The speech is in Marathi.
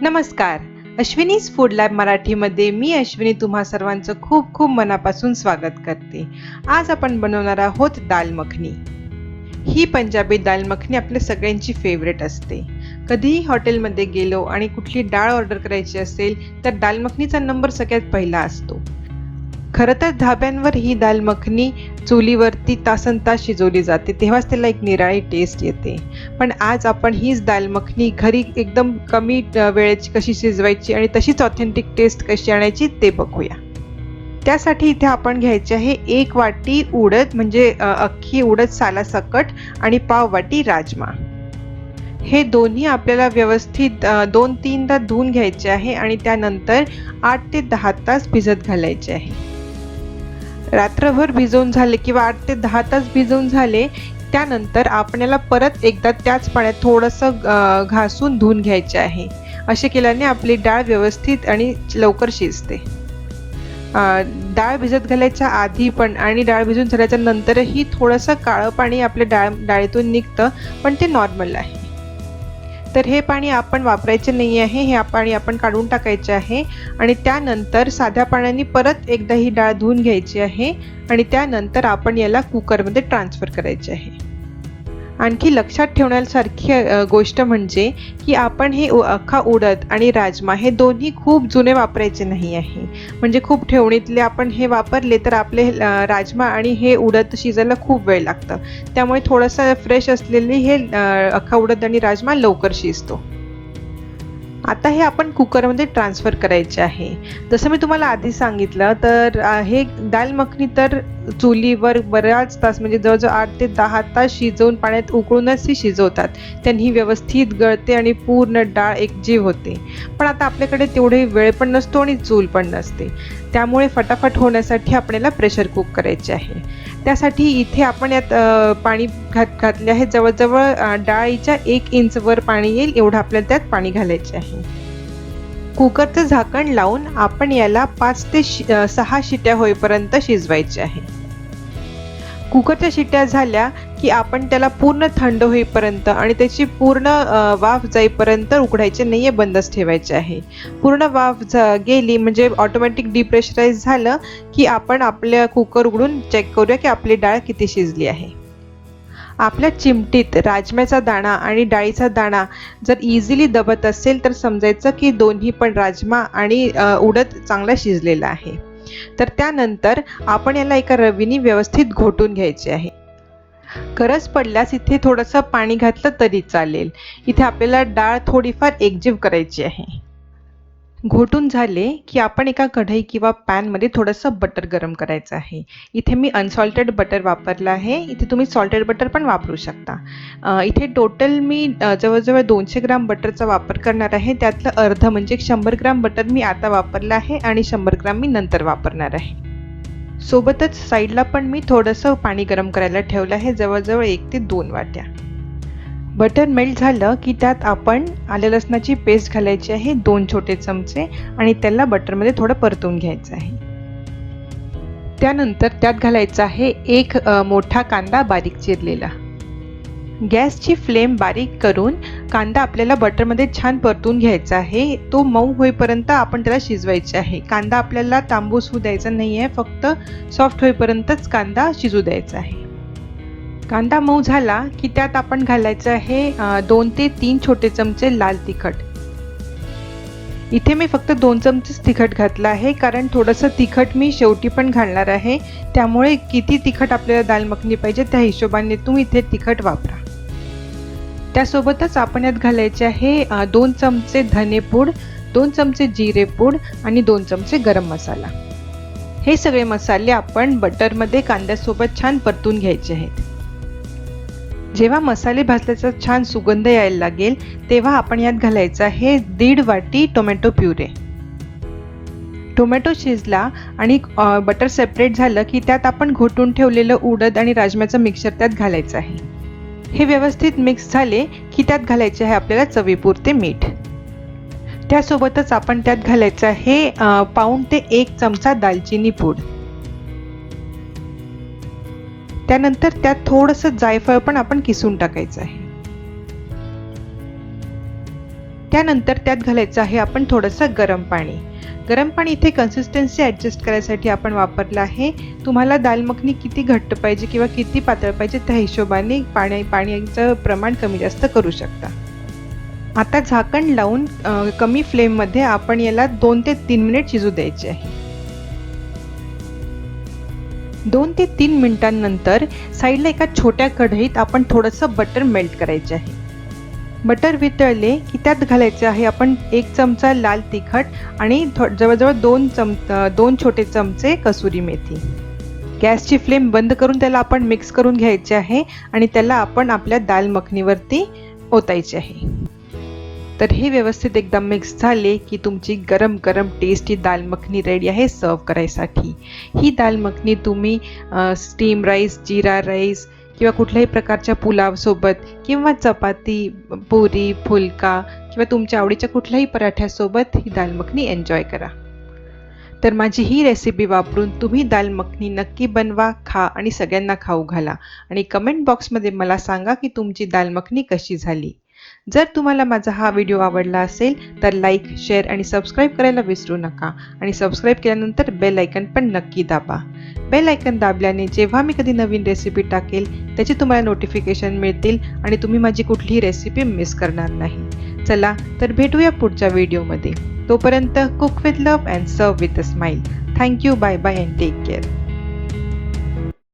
नमस्कार. अश्विनीज फूड लॅब मराठीमध्ये मी अश्विनी तुम्हा सर्वांचं खूप खूप मनापासून स्वागत करते. आज आपण बनवणार आहोत दाल मखनी. ही पंजाबी दाल मखनी आपल्या सगळ्यांची फेवरेट असते. कधीही हॉटेलमध्ये गेलो आणि कुठली डाळ ऑर्डर करायची असेल तर दाल मखनीचा नंबर सगळ्यात पहिला असतो. खरं तर धाब्यांवर ही दाल मखनी चुलीवरती तासनतास शिजवली जाते, तेव्हाच त्याला एक निराळी टेस्ट येते. पण आज आपण हीच दाल मखनी घरी एकदम कमी वेळेची कशी शिजवायची आणि तशीच ऑथेंटिक टेस्ट कशी आणायची ते बघूया. त्यासाठी इथे आपण घ्यायचे आहे 1 वाटी उडद म्हणजे अख्खी उडद सालासकट आणि पाव वाटी राजमा. हे दोन्ही आपल्याला व्यवस्थित 2-3दा धुवून घ्यायचे आहे आणि त्यानंतर 8 ते 10 तास भिजत घालायचे आहे. रात्रभर भिजवून झाले किंवा 8 ते 10 तास भिजवून झाले त्यानंतर आपण याला परत एकदा त्याच पाण्यात थोडंसं घासून धुवून घ्यायचे आहे. असे केल्याने आपली डाळ व्यवस्थित आणि लवकर शिजते. डाळ भिजत घालायच्या आधी पण आणि डाळ भिजून झाल्याच्या नंतरही थोडंसं काळं पाणी आपल्या डाळीतून निघतं, पण ते नॉर्मल आहे. तर हे पाणी आपण वापरायचे नाही आहे. हे पाणी आपण काढून टाकायचे आहे आणि त्यानंतर साध्या पाण्याने परत एकदा ही डाळ धुवून घ्यायची आहे आणि त्यानंतर आपण याला कुकरमध्ये ट्रान्सफर करायचे आहे. आणखी लक्षात ठेवण्यासारखी गोष्ट म्हणजे की आपण हे अख्खा उडद आणि राजमा हे दोन्ही खूप जुने वापरायचे नाही आहे. म्हणजे खूप ठेवणीतले आपण हे वापरले तर आपले राजमा आणि हे उडद शिजायला खूप वेळ लागतं. त्यामुळे थोडंसं फ्रेश असलेले हे अख्खा उडद आणि राजमा लवकर शिजतो. आता हे आपण कुकरमध्ये ट्रान्सफर करायचे आहे. जसं मी तुम्हाला आधी सांगितलं तर हे दाल मखनी तर चुलीवर बऱ्याच तास म्हणजे जवळजवळ 8 ते 10 तास शिजवून पाण्यात उकळूनच ही शिजवतात. त्यांनी व्यवस्थित गळते आणि पूर्ण डाळ एकजीव होते. पण आता आपल्याकडे तेवढे वेळ पण नसतो आणि चूल पण नसते. त्यामुळे फटाफट होण्यासाठी आपल्याला प्रेशर कुक करायचे आहे. त्यासाठी इथे आपण यात पाणी घातले आहे. जवळजवळ डाळीच्या 1 इंचवर पाणी येईल एवढं आपल्याला त्यात पाणी घालायचे आहे. कुकरचं झाकण लावून आपण याला 5 ते 6 शिट्या होईपर्यंत शिजवायचे आहे. कुकरच्या शिट्या झाल्या की आपण त्याला पूर्ण थंड होईपर्यंत आणि त्याची पूर्ण वाफ जाईपर्यंत उघडायचे नाहीये, बंदच ठेवायचे आहे. पूर्ण वाफ गेली म्हणजे ऑटोमॅटिक डिप्रेशराईज झालं की आपण आपल्या कुकर उघडून चेक करूया की आपली डाळ किती शिजली आहे. आपल्या चिमटीत राजम्याचा दाणा आणि डाळीचा दाणा जर इझिली दबत असेल तर समजायचं की दोन्ही पण राजमा आणि उडद चांगला शिजलेला आहे. तर त्यानंतर आपण याला एका रवीने व्यवस्थित घोटून घ्यायचे आहे. गरज पडल्यास इथे थोडंसं पाणी घातलं तरी चालेल. इथे आपल्याला डाळ थोडीफार एकजीव करायची आहे. घोटून झाले की आपण एका कढई किंवा पॅनमध्ये थोडंसं बटर गरम करायचं आहे. इथे मी अनसॉल्टेड बटर वापरलं आहे. इथे तुम्ही सॉल्टेड बटर पण वापरू शकता. इथे टोटल मी जवळजवळ 200 ग्राम बटरचा वापर करणार आहे. त्यातलं अर्ध म्हणजे 100 ग्राम बटर मी आता वापरलं आहे आणि 100 ग्राम मी नंतर वापरणार आहे. सोबतच साईडला पण मी थोडंसं पाणी गरम करायला ठेवलं आहे, जवळजवळ 1 ते 2 वाट्या. बटर मेल्ट झालं की त्यात आपण आलं लसणाची पेस्ट घालायची आहे 2 छोटे चमचे आणि त्याला बटरमध्ये थोडं परतून घ्यायचं आहे. त्यानंतर त्यात घालायचा आहे 1 मोठा कांदा बारीक चिरलेला. गॅसची फ्लेम बारीक करून कांदा आपल्याला बटरमध्ये छान परतून घ्यायचा आहे. तो मऊ होईपर्यंत आपण त्याला शिजवायचे आहे. कांदा आपल्याला तांबूस होऊ द्यायचा नाही आहे, फक्त सॉफ्ट होईपर्यंतच कांदा शिजू द्यायचा आहे. कांदा मऊ झाला की त्यात आपण घालायचं आहे 2 ते 3 छोटे चमचे लाल तिखट. इथे मी फक्त 2 चमचेच तिखट घातलं आहे, कारण थोडंसं तिखट मी शेवटी पण घालणार आहे. त्यामुळे किती तिखट आपल्याला दाल मखनी पाहिजे त्या हिशोबाने तुम्ही इथे तिखट वापरा. त्यासोबतच आपण यात घालायचे आहे 2 चमचे धनेपूड, 2 चमचे जिरेपूड आणि 2 चमचे गरम मसाला. हे सगळे मसाले आपण बटरमध्ये कांद्यासोबत छान परतून घ्यायचे आहेत. जेव्हा मसाले भाजल्याचा छान सुगंध यायला लागेल तेव्हा आपण यात घालायचं आहे 1.5 वाटी टोमॅटो प्युरे. टोमॅटो शिजला आणि बटर सेपरेट झालं की त्यात आपण घोटून ठेवलेलं उडद आणि राजम्याचं मिक्सचर त्यात घालायचं आहे. हे व्यवस्थित मिक्स झाले की त्यात घालायचे आहे आपल्याला चवीपुरते मीठ. त्यासोबतच आपण त्यात घालायचं आहे पाऊण ते 1 चमचा दालचिनी पूड. त्यानंतर त्यात थोडंसं जायफळ पण आपण किसून टाकायचं आहे. त्यानंतर त्यात घालायचं आहे आपण थोडंसं गरम पाणी. गरम पाणी इथे कन्सिस्टन्सी ॲडजस्ट करायसाठी आपण वापरलं आहे. तुम्हाला दाल मखनी किती घट्ट पाहिजे किंवा किती पातळ पाहिजे त्या हिशोबाने पाण्याचं प्रमाण कमी जास्त करू शकता. आता झाकण लावून कमी फ्लेममध्ये आपण याला 2 ते 3 मिनिट शिजू द्यायचे आहे. 2 ते 3 मिनिटांनंतर साईडला एका छोट्या कढईत आपण थोडंसं बटर मेल्ट करायचे आहे. बटर वितळले की त्यात घालायचे आहे आपण 1 चमचा लाल तिखट आणि जवळजवळ 2 छोटे चमचे कसुरी मेथी. गॅसची फ्लेम बंद करून त्याला आपण मिक्स करून घ्यायचे आहे आणि त्याला आपण आपल्या दाल मखनीवरती ओतायचे आहे. तर हे व्यवस्थित एकदा मिक्स झाले की तुमची गरम गरम टेस्टी दाल मखनी रेडी आहे सर्व करायसाठी. ही दाल मखनी तुम्ही स्टीम राईस, जीरा राईस किंवा कुठल्याही प्रकारच्या पुलावसोबत किंवा चपाती, पुरी, फुलका किंवा तुमच्या आवडीच्या कुठल्याही पराठ्यासोबत ही दाल मखनी एन्जॉय करा. तर माझी ही रेसिपी वापरून तुम्ही दाल मखनी नक्की बनवा, खा आणि सगळ्यांना खाऊ घाला आणि कमेंट बॉक्समध्ये मला सांगा की तुमची दाल मखनी कशी झाली. जर तुम्हाला माझा हा व्हिडिओ आवडला असेल तर लाईक, शेअर आणि सबस्क्राईब करायला विसरू नका आणि सबस्क्राईब केल्यानंतर बेल आयकन पण नक्की दाबा. बेल आयकन दाबल्याने जेव्हा मी कधी नवीन रेसिपी टाकेल त्याची तुम्हाला नोटिफिकेशन मिळतील आणि तुम्ही माझी कुठलीही रेसिपी मिस करणार नाही. चला तर भेटूया पुढच्या व्हिडिओमध्ये. तोपर्यंत cook with love and serve with a smile. Thank you, bye bye and take care.